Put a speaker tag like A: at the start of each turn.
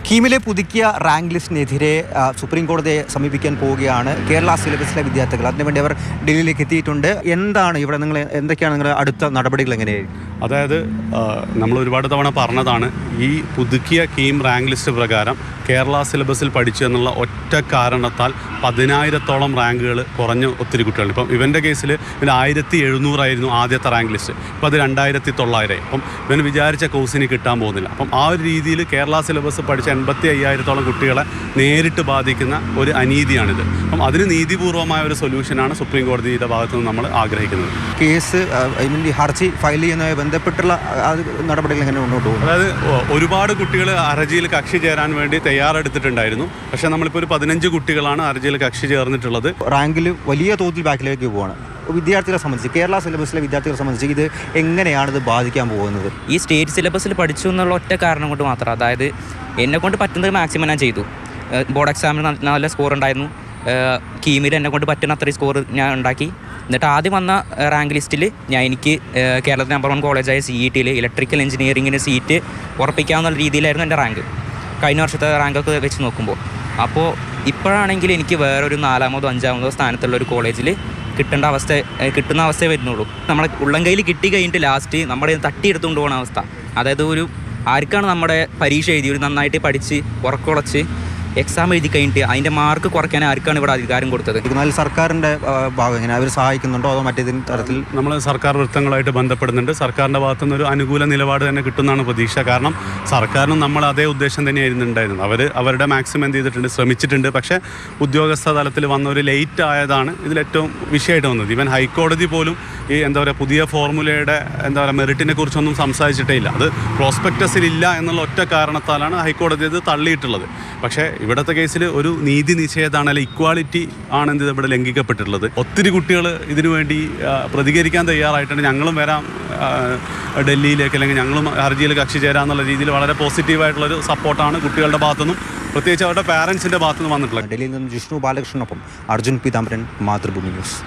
A: കീമിലെ പുതുക്കിയ rank ലിസ്റ്റിനെതിരെ supreme കോടതിയെ സമീപിക്കാൻ പോവുകയാണ് കേരള സിലബസിലെ വിദ്യാർത്ഥികൾ. അതിനുവേണ്ടി അവർ ഡൽഹിയിലേക്ക് എത്തിയിട്ടുണ്ട്. എന്താണ് ഇവിടെ എന്തൊക്കെയാണ് നിങ്ങളുടെ അടുത്ത നടപടികൾ? എങ്ങനെയായിരിക്കും?
B: അതായത് നമ്മൾ ഒരുപാട് തവണ പറഞ്ഞതാണ്, ഈ പുതുക്കിയ കീം റാങ്ക് ലിസ്റ്റ് പ്രകാരം കേരള സിലബസിൽ പഠിച്ചു എന്നുള്ള ഒറ്റ കാരണത്താൽ 10,000-ഓളം റാങ്കുകൾ കുറഞ്ഞ ഒത്തിരി കുട്ടികൾ. ഇപ്പം ഇവൻ്റെ കേസിൽ ഇവന് 1700 ആദ്യത്തെ റാങ്ക് ലിസ്റ്റ്, ഇപ്പോൾ അത് 2900. അപ്പം ഇവന് വിചാരിച്ച കോഴ്സിന് കിട്ടാൻ പോകുന്നില്ല. അപ്പം ആ ഒരു രീതിയിൽ കേരള സിലബസ് പഠിച്ച 85,000-ഓളം കുട്ടികളെ നേരിട്ട് ബാധിക്കുന്ന ഒരു അനീതിയാണിത്. അപ്പം അതിന് നീതിപൂർവമായ ഒരു സൊല്യൂഷനാണ് സുപ്രീം കോടതിയുടെ ഭാഗത്തു നിന്ന് നമ്മൾ ആഗ്രഹിക്കുന്നത്.
A: കേസ് ഹർജി ഫയൽ ചെയ്യുന്നതുമായി ബന്ധപ്പെട്ടുള്ള നടപടികൾ എങ്ങനെ മുന്നോട്ട് പോകും?
B: അതായത് ഒരുപാട് കുട്ടികൾ ഹർജിയിൽ കക്ഷി ചേരാൻ വേണ്ടി തയ്യാറെടുത്തിട്ടുണ്ടായിരുന്നു. പക്ഷേ നമ്മളിപ്പോൾ ഒരു 15 കുട്ടികളാണ് ഹർജിയിൽ കക്ഷി ചേർന്നിട്ടുള്ളത്.
A: റാങ്കിൽ വലിയ തോതിൽ ബാക്കിലേക്ക് പോവുകയാണ്. വിദ്യാർത്ഥികളെ സംബന്ധിച്ച്, കേരള സിലബസിലെ വിദ്യാർത്ഥികളെ സംബന്ധിച്ച് ഇത് എങ്ങനെയാണ് ഇത് ബാധിക്കാൻ പോകുന്നത്?
C: ഈ സ്റ്റേറ്റ് സിലബസിൽ പഠിച്ചു എന്നുള്ള ഒറ്റ കാരണം കൊണ്ട് മാത്രം, അതായത് എന്നെക്കൊണ്ട് പറ്റുന്നത് മാക്സിമം ഞാൻ ചെയ്തു. ബോർഡ് എക്സാമിന് നല്ല സ്കോർ ഉണ്ടായിരുന്നു. കീമിൽ എന്നെക്കൊണ്ട് പറ്റുന്ന അത്രയും സ്കോർ ഞാൻ ഉണ്ടാക്കി. എന്നിട്ട് ആദ്യം വന്ന റാങ്ക് ലിസ്റ്റിൽ എനിക്ക് കേരളത്തിൽ നമ്പർ 1 കോളേജായ CET ഇലക്ട്രിക്കൽ എഞ്ചിനീയറിങ്ങിന് സീറ്റ് ഉറപ്പിക്കാവുന്ന രീതിയിലായിരുന്നു എൻ്റെ റാങ്ക്, കഴിഞ്ഞ വർഷത്തെ റാങ്കൊക്കെ വെച്ച് നോക്കുമ്പോൾ. അപ്പോൾ ഇപ്പോഴാണെങ്കിൽ എനിക്ക് വേറൊരു 4-മോ 5-മോ സ്ഥാനത്തുള്ള ഒരു കോളേജിൽ കിട്ടുന്ന അവസ്ഥയെ വരുന്നുള്ളൂ. നമ്മളെ ഉള്ളം കയ്യിൽ കിട്ടി കഴിഞ്ഞിട്ട് ലാസ്റ്റ് നമ്മുടെ തട്ടിയെടുത്തുകൊണ്ട് പോകുന്ന അവസ്ഥ. അതായത് ആർക്കാണ് നമ്മുടെ പരീക്ഷ എഴുതി ഒരു നന്നായിട്ട് പഠിച്ച് ഉറക്കുളച്ച് എക്സാം എഴുതി കഴിഞ്ഞിട്ട് അതിൻ്റെ മാർക്ക് കുറയ്ക്കാൻ ആർക്കാണ് ഇവിടെ അധികാരം കൊടുത്തത്?
A: എന്നാൽ സർക്കാരിൻ്റെ ഭാഗം എങ്ങനെ അവർ സഹായിക്കുന്നുണ്ടോ അതോ മറ്റേതെങ്കിലും തരത്തിൽ?
B: നമ്മൾ സർക്കാർ വൃത്തങ്ങളായിട്ട് ബന്ധപ്പെടുന്നുണ്ട്. സർക്കാരിൻ്റെ ഭാഗത്തുനിന്ന് ഒരു അനുകൂല നിലപാട് തന്നെ കിട്ടുന്നതാണ് പ്രതീക്ഷ. കാരണം സർക്കാരിനും നമ്മൾ അതേ ഉദ്ദേശം തന്നെയായിരുന്നു ഉണ്ടായിരുന്നത്. അവർ അവരുടെ മാക്സിമം എന്ത് ചെയ്തിട്ടുണ്ട്, ശ്രമിച്ചിട്ടുണ്ട്. പക്ഷേ ഉദ്യോഗസ്ഥ തലത്തിൽ വന്ന ഒരു ലേറ്റ് ആയതാണ് ഇതിലേറ്റവും വിഷയമായിട്ട് വന്നത്. ഈവൻ ഹൈക്കോടതി പോലും ഈ പുതിയ ഫോർമുലയുടെ മെറിറ്റിനെ കുറിച്ചൊന്നും സംസാരിച്ചിട്ടേ ഇല്ല. അത് പ്രോസ്പെക്ടസിലില്ല എന്നുള്ള ഒറ്റ കാരണത്താലാണ് ഹൈക്കോടതി അത് തള്ളിയിട്ടുള്ളത്. പക്ഷേ ഇവിടുത്തെ കേസിൽ ഒരു നീതി നിഷേധമാണ്, അല്ലെങ്കിൽ ഇക്വാളിറ്റി ആണ് ഇവിടെ ലംഘിക്കപ്പെട്ടിട്ടുള്ളത്. ഒത്തിരി കുട്ടികൾ ഇതിനു വേണ്ടി പ്രതികരിക്കാൻ തയ്യാറായിട്ടുണ്ട്. ഞങ്ങളും വരാം ഡൽഹിയിലേക്ക്, അല്ലെങ്കിൽ ഞങ്ങളും ഹർജിയിൽ കക്ഷി ചേരാന്നുള്ള രീതിയിൽ വളരെ പോസിറ്റീവായിട്ടുള്ളൊരു സപ്പോർട്ടാണ് കുട്ടികളുടെ ഭാഗത്തുനിന്നും, പ്രത്യേകിച്ച് അവരുടെ പാരൻസിൻ്റെ ഭാഗത്തുനിന്ന് വന്നിട്ടുള്ളത്.
A: ഡൽഹിയിൽ നിന്നും ജിഷ്ണു ബാലകൃഷ്ണനൊപ്പം അർജുൻ പീതാംബരൻ, മാതൃഭൂമി ന്യൂസ്.